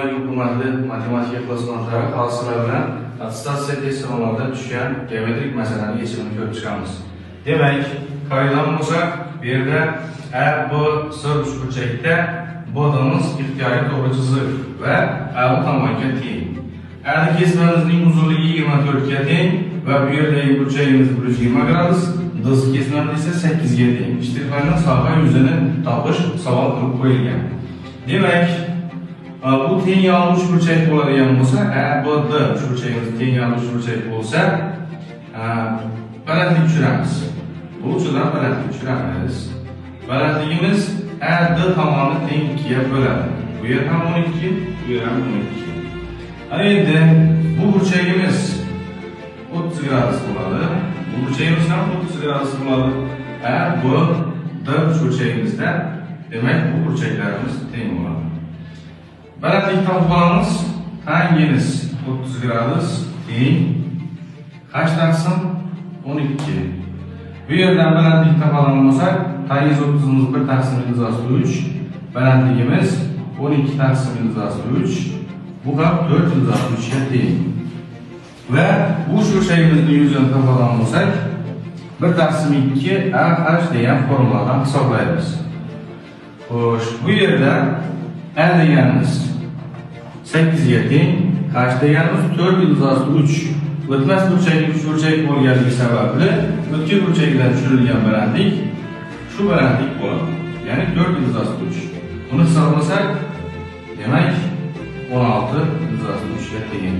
hükümetli matematika klasmanları kalsılar bilen attestasiya test sınavlarında düşen geometrik meselelerin geçimini görüp çıkamız. Demek, kayılan olsa bir yerde bu sır üçburçakda bodamız ihtiyari doğru çizik ve bu tamamıyla teng. Eğer kesmemizin uzunluğu 24 ga teng ve bu yerdeki burçağımız 120 gradus, dız kesmemiz ise 8 ga teng. İştirfanın saha yüzünü tapış savol qilib qo'yilgan. Demek, bu teng yanlış burçak bo'ladigan bo'lsa, bu d burçağımız teng yanlış burçak bo'lsa, balandlik tushiramiz. Bu uchidan balandlik tushiramiz. Balandligimiz d tomoni teng 2 ga bo'ladi. Bu yer ham 12, bu yer ham 12. Endi bu burçağımız 30 gradus bo'ladi. Bu burçağımız ham 30 gradus bo'ladi. Bu d burçağımızda demek bu burçaklarımız teng bo'ladi. Balandlik topib olamiz. Tangimiz 30 gradus teng h taqsim 12. Bu yerdan balandlik topadigan bo'lsak, tangiz 30'imiz 1 taqsim yuzasi 3, balandligimiz 12 taqsim yuzasi 3, bu ham 4 yuzasi 3 ga teng. Ve bu burçağımızın yüzünü topadigan bo'lsak, 1 taqsim 2 ah degan formuladan hisoblaymiz. Xo'sh, bu yerda deganimiz 8 ga teng, h deganimiz 4 yuzasi 3. O'tmas burchakning 3 burchak bo'lganligi sababli o'tkir burchakdan tushirilgan balandlik shu balandlik bo'ladi. Ya'ni 4 yuzasi 3. Buni hisoblasak, demak 16 yuzasi 3 ga teng.